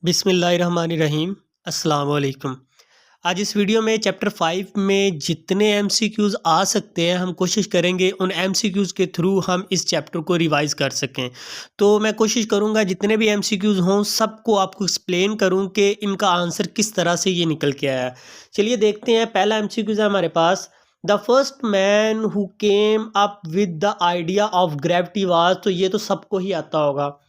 बिस्मिल्लाहिर्रहमानिर्रहीम। अस्सलाम वालेकुम। आज इस वीडियो में चैप्टर 5 में जितने एमसीक्यूज़ आ सकते हैं हम कोशिश करेंगे उन एमसीक्यूज़ के थ्रू हम इस चैप्टर को रिवाइज़ कर सकें। तो मैं कोशिश करूँगा जितने भी एमसीक्यूज़ हों सबको आपको एक्सप्लेन करूँ कि इनका आंसर किस तरह से ये निकल के आया। चलिए देखते हैं, पहला एमसीक्यूज़ है हमारे पास। The first man who came up with the idea of gravity was, तो ये तो सबको ही आता होगा।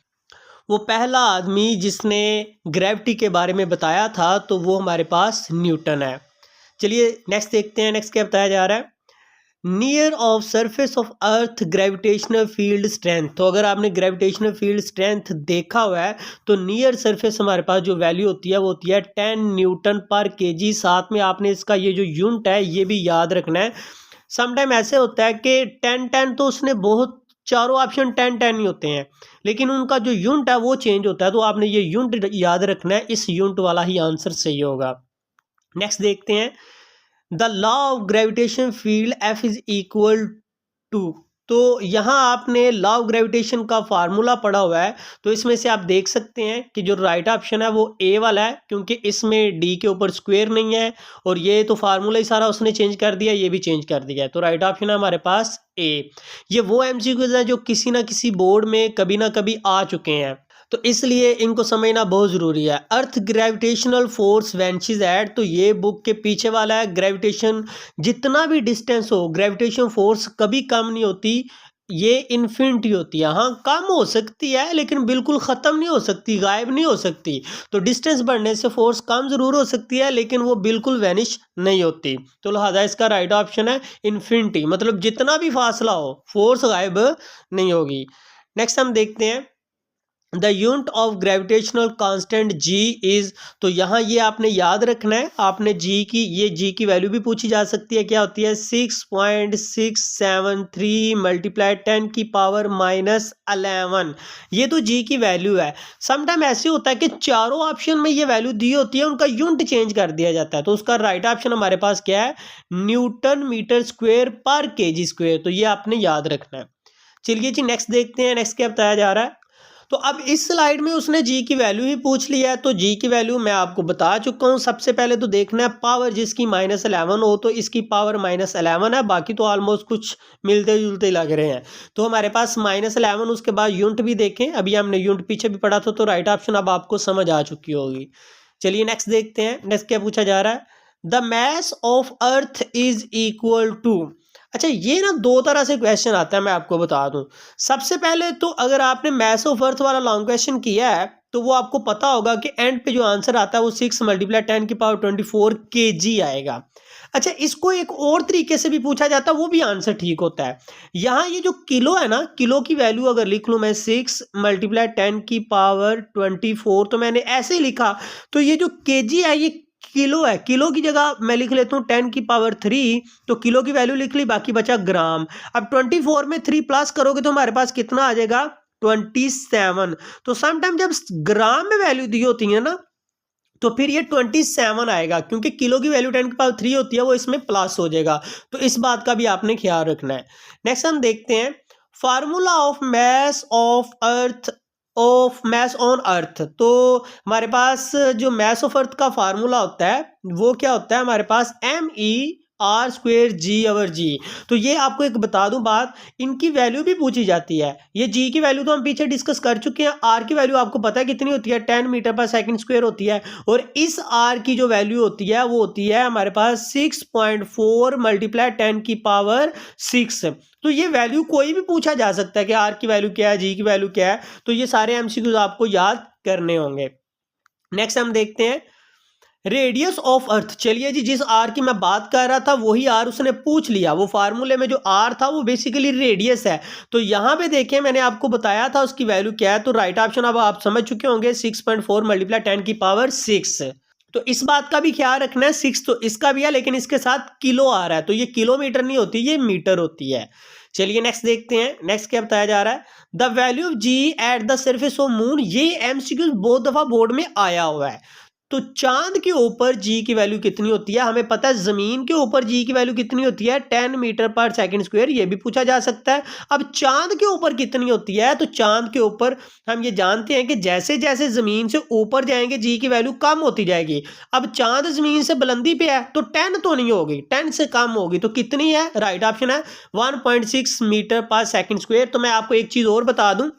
वो पहला आदमी जिसने ग्रेविटी के बारे में बताया था तो वो हमारे पास न्यूटन है। चलिए नेक्स्ट देखते हैं, नेक्स्ट क्या बताया जा रहा है। Near of surface of earth gravitational field strength, तो अगर आपने ग्रेविटेशनल फील्ड स्ट्रेंथ देखा हुआ है तो नियर सरफेस हमारे पास जो वैल्यू होती है वो होती है 10 न्यूटन पर केजी। साथ में आपने इसका ये जो यूनिट है ये भी याद रखना है। समटाइम ऐसे होता है कि 10-10 तो उसने बहुत चारों ऑप्शन 10-10 ही होते हैं, लेकिन उनका जो यूनिट है वो चेंज होता है, तो आपने ये यूनिट याद रखना है, इस यूनिट वाला ही आंसर सही होगा। नेक्स्ट देखते हैं, the law of gravitation field F is equal to, तो यहाँ आपने लॉ ऑफ ग्रेविटेशन का फार्मूला पढ़ा हुआ है, तो इसमें से आप देख सकते हैं कि जो राइट ऑप्शन है वो ए वाला है, क्योंकि इसमें डी के ऊपर स्क्वायर नहीं है और ये तो फार्मूला ही सारा उसने चेंज कर दिया, ये भी चेंज कर दिया है, तो राइट ऑप्शन है हमारे पास ए। ये वो एमसीक्यूज हैं जो किसी ना किसी बोर्ड में कभी ना कभी आ चुके हैं, तो इसलिए इनको समझना बहुत ज़रूरी है। अर्थ ग्रेविटेशनल फोर्स वेंचेस एट, तो ये बुक के पीछे वाला है। ग्रेविटेशन जितना भी डिस्टेंस हो ग्रेविटेशन फोर्स कभी कम नहीं होती, ये इन्फिनिटी होती है। हाँ कम हो सकती है लेकिन बिल्कुल ख़त्म नहीं हो सकती, गायब नहीं हो सकती। तो डिस्टेंस बढ़ने से फोर्स कम ज़रूर हो सकती है लेकिन वो बिल्कुल वैनिश नहीं होती, तो लिहाजा इसका राइट ऑप्शन है इन्फिनिटी, मतलब जितना भी फासला हो फोर्स गायब नहीं होगी। नेक्स्ट हम देखते हैं, the unit of gravitational constant ji is, तो यहाँ ये आपने याद रखना है। आपने जी की, ये जी की वैल्यू भी पूछी जा सकती है, क्या होती है 6.673 मल्टीप्लाई 10 की पावर -11, ये तो जी की वैल्यू है। समटाइम ऐसे होता है कि चारों ऑप्शन में ये वैल्यू दी होती है, उनका यूनिट चेंज कर दिया जाता है, तो उसका राइट ऑप्शन हमारे पास क्या है, न्यूटन मीटर स्क्वेयर पर केजी स्क्वेयर, तो ये आपने याद रखना है। चलिए जी नेक्स्ट देखते हैं, नेक्स्ट क्या बताया जा रहा है। तो अब इस स्लाइड में उसने जी की वैल्यू ही पूछ लिया है, तो जी की वैल्यू मैं आपको बता चुका हूँ। सबसे पहले तो देखना है पावर जिसकी -11 हो, तो इसकी पावर -11 है, बाकी तो ऑलमोस्ट कुछ मिलते जुलते लग रहे हैं। तो हमारे पास -11, उसके बाद यूनिट भी देखें, अभी हमने यूनिट पीछे भी पढ़ा था, तो राइट ऑप्शन अब आपको समझ आ चुकी होगी। चलिए नेक्स्ट देखते हैं, नेक्स्ट क्या पूछा जा रहा है, the mass of earth is equal to. अच्छा ये ना दो तरह से क्वेश्चन आता है, मैं आपको बता दूं। सबसे पहले तो अगर आपने मैस ऑफ अर्थ वाला लॉन्ग क्वेश्चन किया है तो वो आपको पता होगा कि एंड पे जो आंसर आता है वो 6 × 10 की पावर 24 kg आएगा। अच्छा इसको एक और तरीके से भी पूछा जाता है, वो भी आंसर ठीक होता है। यहाँ ये जो किलो है ना, किलो की वैल्यू अगर लिख लूँ मैं 6 × 10 की पावर 24, तो मैंने ऐसे ही लिखा, तो ये जो kg है ये किलो है, किलो की जगह मैं लिख लेता हूँ 10 की पावर 3, तो किलो की वैल्यू लिख ली, बाकी बचा ग्राम। अब 24 में 3 प्लस करोगे तो हमारे पास कितना आ जाएगा 27। तो समटाइम जब ग्राम में वैल्यू दी होती है ना तो फिर ये 27 आएगा, क्योंकि किलो की वैल्यू 10 की पावर 3 होती है, वो इसमें प्लस हो जाएगा, तो इस बात का भी आपने ख्याल रखना है। नेक्स्ट हम देखते हैं, formula of mass on earth, तो हमारे पास जो मैस ऑफ अर्थ का फार्मूला होता है वो क्या होता है, हमारे पास MER²G/G। तो ये आपको एक बता दूं बात, इनकी वैल्यू भी पूछी जाती है। ये जी की वैल्यू तो हम पीछे डिस्कस कर चुके हैं, आर की वैल्यू आपको पता है कितनी होती है, 10 मीटर पर सेकंड स्क्वायर होती है, और इस आर की जो वैल्यू होती है वो होती है हमारे पास 6.4 × 10 की पावर 6। तो ये वैल्यू कोई भी पूछा जा सकता है कि आर की वैल्यू क्या है, जी की वैल्यू क्या है, तो ये सारे एमसीक्यूज आपको याद करने होंगे। नेक्स्ट हम देखते हैं, रेडियस ऑफ अर्थ। चलिए जी, जिस आर की मैं बात कर रहा था वही आर उसने पूछ लिया, वो फार्मूले में जो आर था वो बेसिकली रेडियस है। तो यहां पे देखें मैंने आपको बताया था उसकी वैल्यू क्या है, तो राइट ऑप्शन अब आप समझ चुके होंगे 6.4 × 10 की पावर 6। तो इस बात का भी ख्याल रखना है, 6 तो इसका भी है लेकिन इसके साथ किलो आ रहा है, तो ये किलोमीटर नहीं होती, ये मीटर होती है। चलिए नेक्स्ट देखते हैं, नेक्स्ट क्या बताया जा रहा है, the value of ji at the surface of moon. ये एमसीक्यू बहुत दफा बोर्ड में आया हुआ है, तो चांद के ऊपर जी की वैल्यू कितनी होती है? हमें पता है जमीन के ऊपर जी की वैल्यू कितनी होती है? 10 मीटर पर सेकंड स्क्वायर, ये भी पूछा जा सकता है। अब चांद के ऊपर कितनी होती है? तो चांद के ऊपर हम ये जानते हैं कि जैसे जैसे जमीन से ऊपर जाएंगे जी की वैल्यू कम होती जाएगी। अब चांद जमीन से बुलंदी पे है तो 10 तो नहीं होगी, 10 से कम होगी, तो कितनी है? राइट ऑप्शन है 1.6 मीटर पर सेकंड स्क्वायर। तो मैं आपको एक चीज और बता दूं,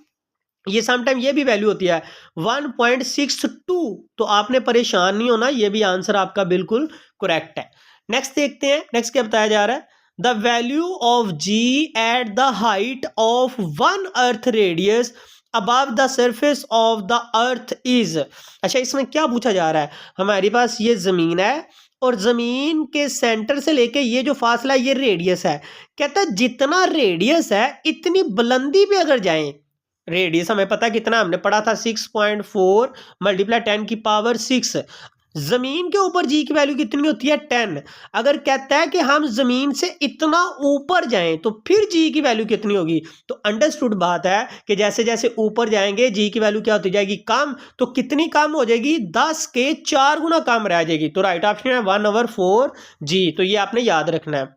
ये समटाइम ये भी वैल्यू होती है 1.62। तो आपने परेशान नहीं होना, ये भी आंसर आपका बिल्कुल करेक्ट है। नेक्स्ट देखते हैं, नेक्स्ट क्या बताया जा रहा है? The value of ji at the height of one earth radius above the surface of the earth is. अच्छा, इसमें क्या पूछा जा रहा है? हमारे पास ये जमीन है और जमीन के सेंटर से लेके ये जो फासला है ये रेडियस है। कहता है जितना रेडियस है इतनी बुलंदी पे अगर जाएं, रेडियस हमें पता है कितना, हमने पढ़ा था 6.4 मल्टीप्लाई 10 की पावर 6। जमीन के ऊपर जी की वैल्यू कितनी होती है? 10। अगर कहता है कि हम जमीन से इतना ऊपर जाएं तो फिर जी की वैल्यू कितनी होगी? तो अंडरस्टूड बात है कि जैसे जैसे ऊपर जाएंगे जी की वैल्यू क्या होती जाएगी? कम। तो कितनी कम हो जाएगी? 10 के 4 गुना कम रह जाएगी। तो राइट ऑप्शन है 1/4 जी। तो ये आपने याद रखना है।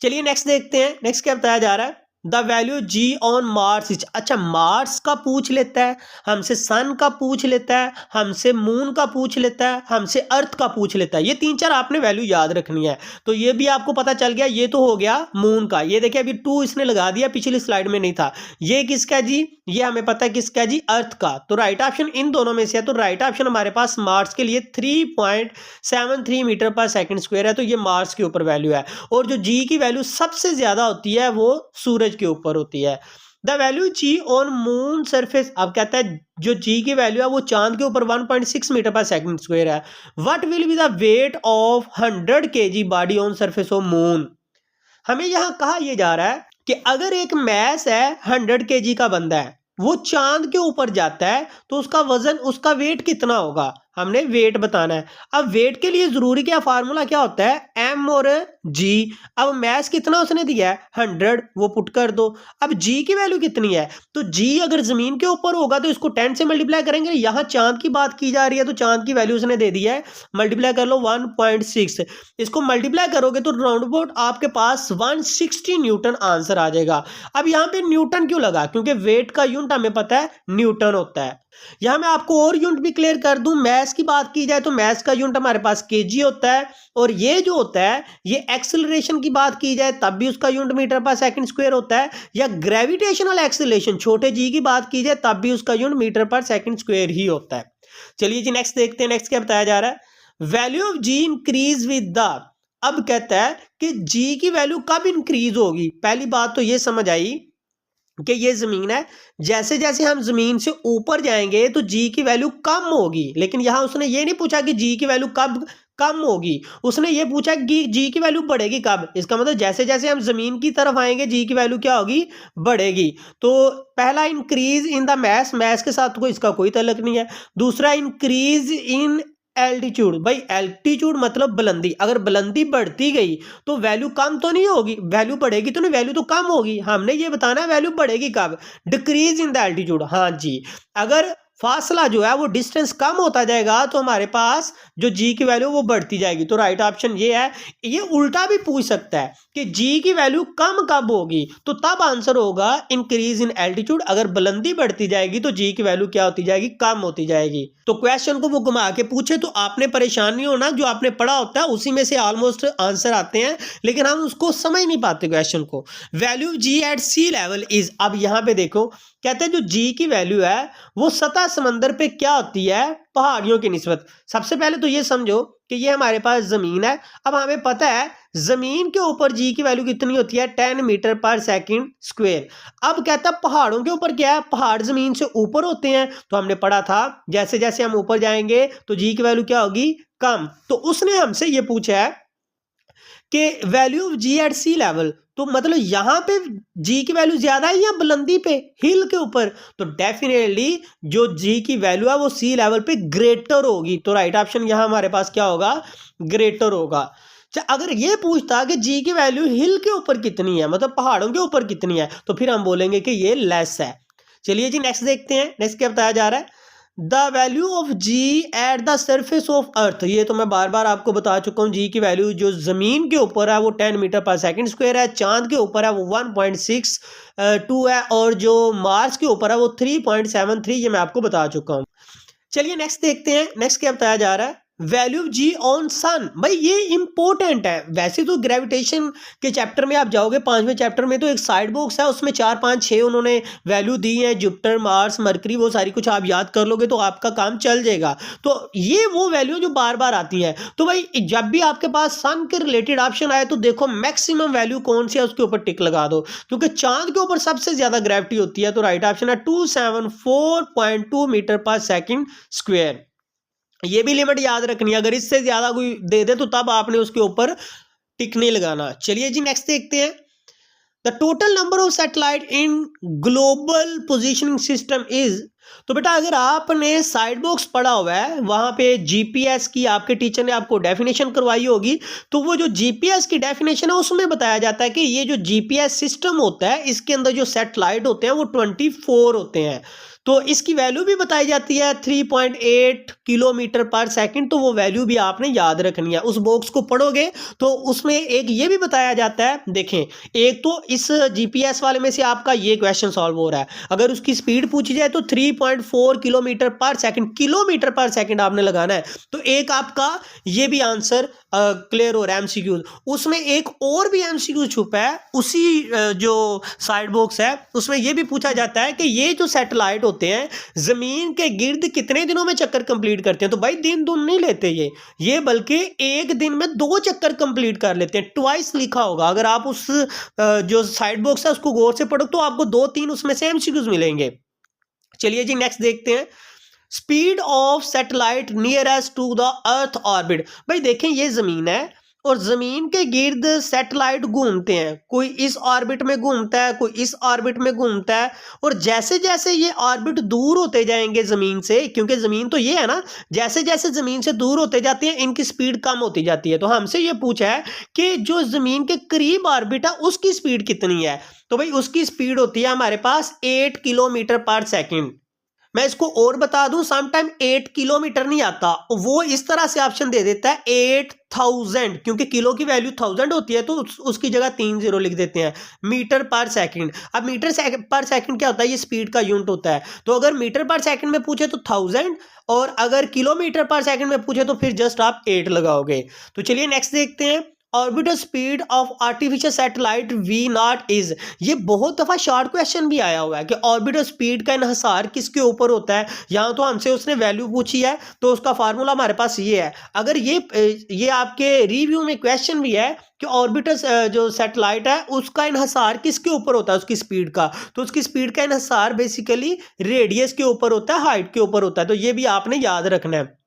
चलिए नेक्स्ट देखते हैं, नेक्स्ट क्या बताया जा रहा है? The value ji on Mars is. अच्छा, मार्स का पूछ लेता है, हमसे सन का पूछ लेता है, हमसे मून का पूछ लेता है, हमसे अर्थ का पूछ लेता है। ये 3-4 आपने वैल्यू याद रखनी है। तो ये भी आपको पता चल गया, ये तो हो गया मून का। ये देखिए अभी 2 इसने लगा दिया, पिछली स्लाइड में नहीं था। ये किसका जी? ये हमें पता है किसका जी? अर्थ का। तो राइट ऑप्शन इन दोनों में से है। तो राइट ऑप्शन हमारे पास मार्स के लिए 3.73 मीटर पर सेकंड स्क्वायर है। तो ये मार्स के ऊपर वैल्यू है। और जो जी की वैल्यू सबसे ज्यादा होती है वो सूरज के ऊपर होती है। The value ji on moon surface, अब कहता है जो जी की वैल्यू है वो चांद के ऊपर 1.6 मीटर पर सेकंड स्क्वायर है। What will be the weight of 100 kg body on surface of moon. हमें यहां कहा यह जा रहा है कि अगर एक मैस है 100 kg का बंदा है, वो चांद के ऊपर जाता है तो उसका वजन, उसका वेट कितना होगा? हमने वेट बताना है। अब वेट के लिए जरूरी क्या फार्मूला क्या होता है? एम और जी। अब मैस कितना उसने दिया है? 100, वो पुट कर दो। अब जी की वैल्यू कितनी है? तो जी अगर जमीन के ऊपर होगा तो इसको 10 से मल्टीप्लाई करेंगे। यहाँ चांद की बात की जा रही है तो चांद की वैल्यू उसने दे दी है, मल्टीप्लाई कर लो 1.6। इसको मल्टीप्लाई करोगे तो राउंड अबाउट आपके पास 160 न्यूटन आंसर आ जाएगा। अब यहाँ पे न्यूटन क्यों लगा? क्योंकि वेट का यूनिट हमें पता है न्यूटन होता है। यहां मैं आपको और यूनिट भी क्लियर कर दूं, मैस की बात की जाए तो मैस का यूनिट हमारे पास केजी होता है। और ये जो होता है ये एक्सेलरेशन की बात की जाए तब भी उसका unit metre per second square होता है, या ग्रेविटेशनल एक्सेलरेशन छोटे जी की बात की जाए तब भी उसका unit metre per second square ही होता है। चलिए जी नेक्स्ट देखते हैं, नेक्स्ट क्या बताया जा रहा है? Value of g increase with the. अब कहता है कि जी की वैल्यू कब इंक्रीज होगी? पहली बात तो ये समझ आई कि ये जमीन है, जैसे जैसे हम जमीन से ऊपर जाएंगे तो जी की वैल्यू कम होगी। लेकिन यहां उसने ये नहीं पूछा कि जी की वैल्यू कब कम होगी, उसने ये पूछा कि जी की वैल्यू बढ़ेगी कब। इसका मतलब जैसे जैसे हम जमीन की तरफ आएंगे जी की वैल्यू क्या होगी? बढ़ेगी। तो पहला increase in the mass, mass के साथ कोई इसका कोई ताल्लुक नहीं है। दूसरा इंक्रीज इन एल्टीट्यूड, भाई एल्टीट्यूड मतलब बुलंदी, अगर बुलंदी बढ़ती गई तो वैल्यू कम तो नहीं होगी, वैल्यू बढ़ेगी तो नहीं, वैल्यू तो कम होगी। हमने ये बताना है वैल्यू बढ़ेगी कब? Decrease in the altitude. हाँ जी, अगर फासला जो है वो डिस्टेंस कम होता जाएगा तो हमारे पास जो जी की वैल्यू वो बढ़ती जाएगी। तो राइट ऑप्शन ये है। ये उल्टा भी पूछ सकता है कि जी की वैल्यू कम कब होगी, तो तब आंसर होगा इंक्रीज इन एल्टीट्यूड। अगर बुलंदी बढ़ती जाएगी तो जी की वैल्यू क्या होती जाएगी? कम होती जाएगी। तो क्वेश्चन को वो घुमा के पूछे तो आपने परेशान नहीं होना, जो आपने पढ़ा होता है उसी में से ऑलमोस्ट आंसर आते हैं, लेकिन हम उसको समझ नहीं पाते क्वेश्चन को। Value g at sea level is. अब यहां पे देखो, कहते हैं जो जी की वैल्यू है वो सतह समंदर पे क्या होती है? पहाड़ियों की निस्बत। सबसे पहले तो ये समझो कि ये हमारे पास जमीन है। अब हमें पता है जमीन के ऊपर जी की वैल्यू कितनी होती है? 10 मीटर पर सेकंड स्क्वायर। अब कहता है पहाड़ों के ऊपर क्या है? पहाड़ जमीन से ऊपर होते हैं। तो हमने पढ़ा था जैसे जैसे हम ऊपर जाएंगे तो जी की वैल्यू क्या होगी? कम। तो उसने हमसे ये पूछा है कि value of ji at sea level, तो मतलब यहां पे जी की वैल्यू ज्यादा है या बुलंदी पे, हिल के ऊपर? तो डेफिनेटली जो जी की वैल्यू है वो सी लेवल पे ग्रेटर होगी। तो राइट ऑप्शन यहां हमारे पास क्या होगा? ग्रेटर होगा। अगर ये पूछता कि जी की वैल्यू हिल के ऊपर कितनी है, मतलब पहाड़ों के ऊपर कितनी है, तो फिर हम बोलेंगे कि ये लेस है। चलिए जी नेक्स्ट देखते हैं, नेक्स्ट क्या बताया जा रहा है? The value of ji at the surface of earth, ये तो मैं बार बार आपको बता चुका हूँ, जी की वैल्यू जो ज़मीन के ऊपर है वो 10 मीटर पर सेकंड स्क्वायर है, चांद के ऊपर है वो 1.62 है, और जो मार्स के ऊपर है वो 3.73, ये मैं आपको बता चुका हूँ। चलिए नेक्स्ट देखते हैं, नेक्स्ट क्या बताया जा रहा है, वैल्यू ऑफ जी ऑन सन। भाई ये इंपॉर्टेंट है, वैसे तो ग्रेविटेशन के चैप्टर में आप जाओगे 5वें चैप्टर में तो एक साइड बॉक्स है, उसमें 4 5 6 उन्होंने वैल्यू दी है, जुपिटर मार्स मरकरी, वो सारी कुछ आप याद कर लोगे तो आपका काम चल जाएगा। तो ये वो वैल्यू जो बार बार आती है, तो भाई जब भी आपके पास सन के रिलेटेड ऑप्शन आए तो देखो मैक्सिमम वैल्यू कौन सी है उसके ऊपर टिक लगा दो, क्योंकि चांद के ऊपर सबसे ज्यादा ग्रेविटी होती है। तो राइट ऑप्शन है 274.2 मीटर पर सेकंड स्क्वायर। ये भी लिमिट याद रखनी है, अगर इससे ज्यादा कोई दे दे तो तब आपने उसके ऊपर टिक नहीं लगाना। चलिए जी नेक्स्ट देखते हैं, the total number of satellite in global positioning system is. तो बेटा अगर आपने साइड बॉक्स पढ़ा हुआ है, वहां पे जीपीएस की आपके टीचर ने आपको डेफिनेशन करवाई होगी, तो वो जो जीपीएस की डेफिनेशन है उसमें बताया जाता है कि ये जो जीपीएस सिस्टम होता है इसके अंदर जो सैटेलाइट होते हैं वो 24 होते हैं। तो इसकी वैल्यू भी बताई जाती है 3.8 किलोमीटर पर सेकंड, तो वो वैल्यू भी आपने याद रखनी है। उस बॉक्स को पढ़ोगे तो उसमें एक ये भी बताया जाता है, देखें एक तो इस जीपीएस वाले में से आपका ये क्वेश्चन सॉल्व हो रहा है, अगर उसकी स्पीड पूछी जाए तो 3.4 किलोमीटर पर सेकंड आपने लगाना है। तो एक आपका ये भी आंसर क्लियर हो रहा है एमसीक्यू। उसमें एक और भी एमसीक्यू छुपा है उसी जो साइड बॉक्स है, उसमें ये भी पूछा जाता है कि ये जो सैटेलाइट होते हैं जमीन के गिर्द कितने दिनों में चक्कर कंप्लीट करते हैं। तो भाई दिन दुन नहीं लेते ये बल्कि एक दिन में 2 चक्कर कंप्लीट कर लेते हैं। ट्वाइस लिखा होगा, अगर आप उस जो साइड बॉक्स है उसको गौर से पढ़ो तो आपको 2-3 उसमें से एमसीक्यूज मिलेंगे। चलिए जी नेक्स्ट देखते हैं, speed of satellite nearest to the earth orbit. भाई देखें ये जमीन है और जमीन के गिर्द सैटेलाइट घूमते हैं, कोई इस ऑर्बिट में घूमता है, कोई इस ऑर्बिट में घूमता है, और जैसे जैसे ये ऑर्बिट दूर होते जाएंगे जमीन से, क्योंकि जमीन तो ये है ना, जैसे जैसे जमीन से दूर होते जाते हैं इनकी स्पीड कम होती जाती है। तो हमसे ये पूछा है कि जो जमीन के करीब ऑर्बिट है उसकी स्पीड कितनी है। तो भाई उसकी स्पीड होती है हमारे पास 8 किलोमीटर पर सेकेंड। मैं इसको और बता दूं, समटाइम 8 किलोमीटर नहीं आता, वो इस तरह से ऑप्शन दे देता है 8000, क्योंकि किलो की वैल्यू 1000 होती है तो उसकी जगह 3 0 लिख देते हैं, मीटर पर सेकंड। अब मीटर पर सेकंड क्या होता है, ये स्पीड का यूनिट होता है। तो अगर मीटर पर सेकंड में पूछे तो 1000, और अगर किलोमीटर पर सेकंड में पूछे तो फिर जस्ट आप 8 लगाओगे। तो चलिए नेक्स्ट देखते हैं, orbital speed of artificial satellite V0 is. ये बहुत दफा शॉर्ट क्वेश्चन भी आया हुआ है कि ऑर्बिटल स्पीड का इन्हिसार किसके ऊपर होता है। यहाँ तो हमसे उसने वैल्यू पूछी है तो उसका फार्मूला हमारे पास ये है। अगर ये आपके रिव्यू में क्वेश्चन भी है कि ऑर्बिटल जो सैटेलाइट है उसका इन्हिसार किसके ऊपर होता है उसकी स्पीड का, तो उसकी स्पीड का इन्हिसार बेसिकली रेडियस के ऊपर होता है, हाइट के ऊपर होता है। तो ये भी आपने याद रखना है।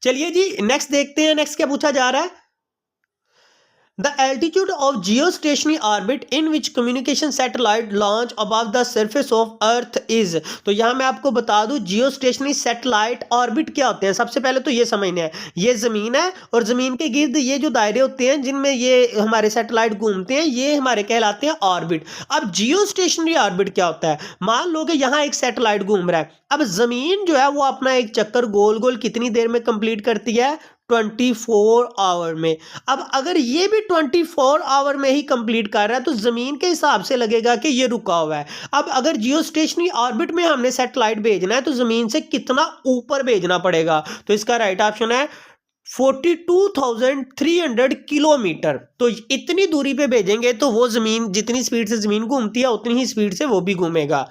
चलिए जी नेक्स्ट देखते हैं, नेक्स्ट क्या पूछा जा रहा है, the altitude of geostationary orbit in which communication satellite launch above the surface of earth is। तो यहां मैं आपको बता दूं जियोस्टेशनरी सैटेलाइट ऑर्बिट क्या होते हैं। सबसे पहले तो ये समझना है, ये जमीन है और जमीन के गिर्द ये जो दायरे होते हैं जिनमें ये हमारे सैटेलाइट घूमते हैं ये हमारे कहलाते हैं ऑर्बिट। अब जियोस्टेशनरी ऑर्बिट क्या होता है, मान लो कि यहाँ एक सैटेलाइट घूम रहा है, अब जमीन जो है वो अपना एक चक्कर गोल गोल कितनी देर में कंप्लीट करती है, 24 आवर में। अब अगर ये भी 24 आवर में ही कंप्लीट कर रहा है तो जमीन के हिसाब से लगेगा कि ये रुका हुआ है। अब अगर जियोस्टेशनरी ऑर्बिट में हमने सैटेलाइट भेजना है तो जमीन से कितना ऊपर भेजना पड़ेगा, तो इसका राइट ऑप्शन है 42,300 किलोमीटर। तो इतनी दूरी पे भेजेंगे तो वो जमीन जितनी स्पीड से जमीन घूमती है उतनी ही स्पीड से वो भी घूमेगा।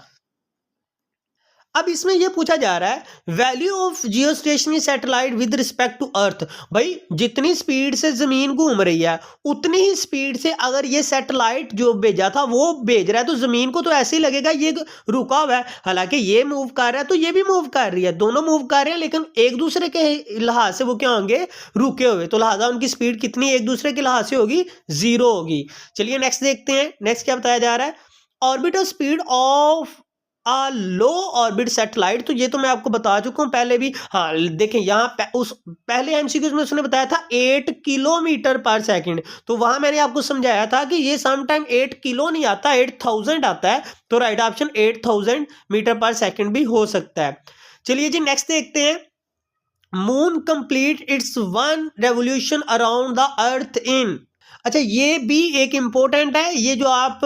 अब इसमें यह पूछा जा रहा है value of geostationary satellite with respect to earth. भाई जितनी स्पीड से जमीन घूम रही है उतनी ही स्पीड से अगर ये सैटेलाइट जो भेजा था वो भेज रहा है तो जमीन को तो ऐसे ही लगेगा ये रुका हुआ है। हालांकि ये मूव कर रहा है तो ये भी मूव कर रही है, दोनों मूव कर रहे हैं लेकिन एक दूसरे के लिहाज से वो क्या होंगे, रुके हुए। तो लिहाजा उनकी स्पीड कितनी एक दूसरे के लिहाज से होगी, 0 होगी। चलिए नेक्स्ट देखते हैं, नेक्स्ट क्या बताया जा रहा है, orbital speed of low orbit satellite. तो ये तो मैं आपको बता चुका हूं पहले भी। हाँ देखें यहाँ उस पहले एमसीक्यूज में उसने बताया था 8 किलोमीटर पर सेकंड, तो वहां मैंने आपको समझाया था कि ये समटाइम 8 किलो नहीं आता, 8000 आता है। तो right option 8000 metre per second भी हो सकता है। चलिए जी नेक्स्ट देखते हैं। Moon complete it's 1 revolution around the earth in. अच्छा ये भी एक इंपॉर्टेंट है, ये जो आप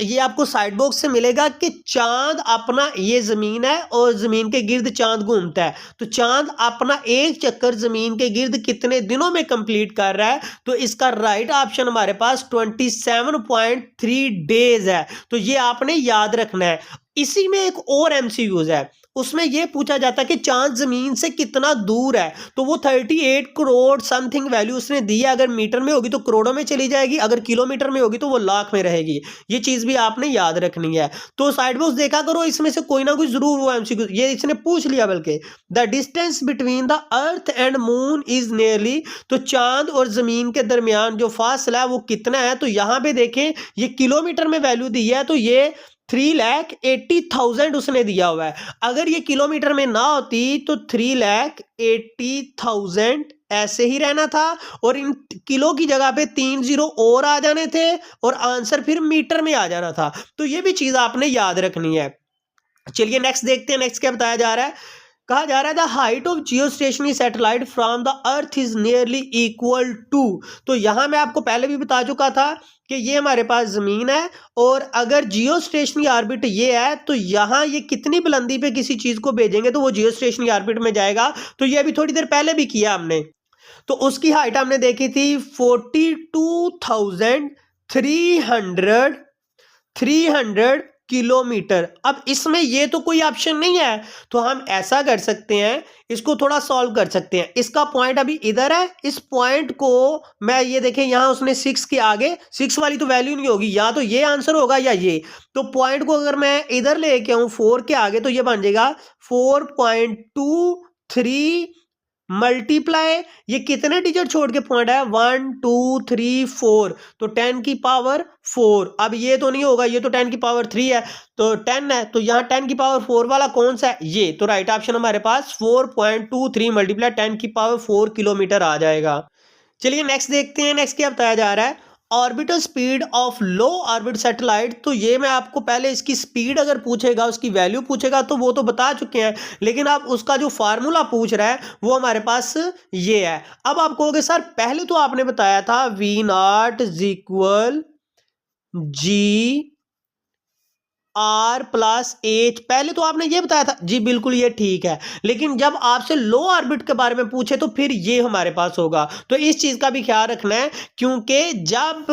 ये आपको साइड बॉक्स से मिलेगा कि चांद अपना, ये जमीन है और जमीन के गिर्द चांद घूमता है, तो चांद अपना एक चक्कर जमीन के गिर्द कितने दिनों में कंप्लीट कर रहा है, तो इसका राइट ऑप्शन हमारे पास 27.3 डेज है। तो ये आपने याद रखना है। इसी में एक और एमसीक्यूज है, उसमें यह पूछा जाता है कि चांद जमीन से कितना दूर है, तो वो 38 करोड़ समथिंग वैल्यू उसने दी है। अगर मीटर में होगी तो करोड़ों में चली जाएगी, अगर किलोमीटर में होगी तो वो लाख में रहेगी। ये चीज भी आपने याद रखनी है। तो साइड बॉक्स देखा करो, इसमें से कोई ना कोई जरूर वो एमसीक्यू ये इसने पूछ लिया। बल्कि the distance between the earth and moon is nearly, तो चांद और जमीन के दरमियान जो फासला है वो कितना है, तो यहां पे देखें ये किलोमीटर में वैल्यू दी है, तो ये 3,80,000 उसने दिया हुआ है। अगर ये किलोमीटर में ना होती तो 3,80,000 ऐसे ही रहना था और इन किलो की जगह पे 3 जीरो और आ जाने थे और आंसर फिर मीटर में आ जाना था। तो ये भी चीज आपने याद रखनी है। चलिए नेक्स्ट देखते हैं। नेक्स्ट क्या बताया जा रहा है, कहा जा रहा है the height of geostationary satellite from the earth is nearly equal to. तो यहां मैं आपको पहले भी बता चुका था कि ये हमारे पास जमीन है और अगर जियोस्टेशनरी ऑर्बिट ये है तो यहां ये कितनी बुलंदी पे किसी चीज को भेजेंगे तो वो जियोस्टेशनरी ऑर्बिट में जाएगा। तो ये अभी थोड़ी देर पहले भी किया हमने, तो उसकी हाइट हमने देखी थी 42,300 किलोमीटर। अब इसमें ये तो कोई ऑप्शन नहीं है, तो हम ऐसा कर सकते हैं, इसको थोड़ा सॉल्व कर सकते हैं। इसका पॉइंट अभी इधर है, इस पॉइंट को मैं ये देखें यहां उसने 6 के आगे 6 वाली तो वैल्यू नहीं होगी, या तो ये आंसर होगा या ये। तो पॉइंट को अगर मैं इधर लेके आऊं 4 के आगे तो ये बन जाएगा 4.23 मल्टीप्लाई, ये कितने डिजिट छोड़ के पॉइंट है 1 2 3 4, तो 10 की पावर 4। अब ये तो नहीं होगा, ये तो 10 की पावर 3 है, तो 10 है, तो यहाँ 10 की पावर 4 वाला कौन सा है, ये। तो राइट ऑप्शन हमारे पास 4.23 मल्टीप्लाई 10 की पावर 4 किलोमीटर आ जाएगा। चलिए नेक्स्ट देखते हैं। नेक्स्ट क्या बताया जा रहा है, orbital speed of low orbit satellite. तो ये मैं आपको पहले इसकी स्पीड अगर पूछेगा, उसकी वैल्यू पूछेगा तो वो तो बता चुके हैं, लेकिन आप उसका जो फार्मूला पूछ रहा है वो हमारे पास ये है। अब आप कहोगे सर पहले तो आपने बताया था V0 is equal G R plus H, पहले तो आपने ये बताया था जी, बिल्कुल ये ठीक है, लेकिन जब आपसे लो ऑर्बिट के बारे में पूछे तो फिर ये हमारे पास होगा। तो इस चीज का भी ख्याल रखना है, क्योंकि जब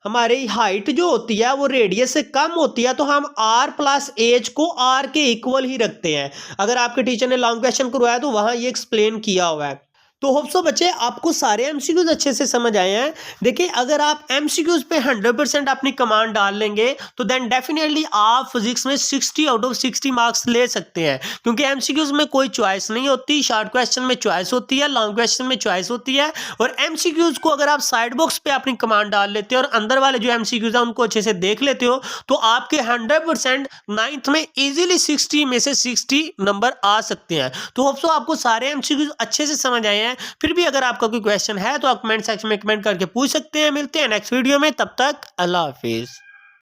हमारी हाइट जो होती है वो रेडियस से कम होती है तो हम R प्लस H को R के इक्वल ही रखते हैं। अगर आपके टीचर ने लॉन्ग क्वेश्चन करवाया तो वहां ये एक्सप्लेन किया हुआ है। तो होप सो बच्चे आपको सारे एमसीक्यूज अच्छे से समझ आए हैं। देखिए अगर आप एमसीक्यूज पे 100% अपनी कमांड डाल लेंगे तो देन डेफिनेटली आप फिजिक्स में 60 आउट ऑफ 60 मार्क्स ले सकते हैं, क्योंकि एमसीक्यूज में कोई चॉइस नहीं होती। शॉर्ट क्वेश्चन में चॉइस होती है, लॉन्ग क्वेश्चन में चॉइस होती है, और एमसीक्यूज को अगर आप साइड बॉक्स पे अपनी कमांड डाल लेते हो और अंदर वाले जो एमसीक्यूज है उनको अच्छे से देख लेते हो तो आपके 100% 9th में इजीली 60 में से 60 नंबर आ सकते हैं। तो होप सो आपको सारे एमसीक्यूज अच्छे से समझ आए हैं। फिर भी अगर आपका कोई क्वेश्चन है तो आप कमेंट सेक्शन में कमेंट करके पूछ सकते हैं। मिलते हैं नेक्स्ट वीडियो में, तब तक अल्लाह हाफिज।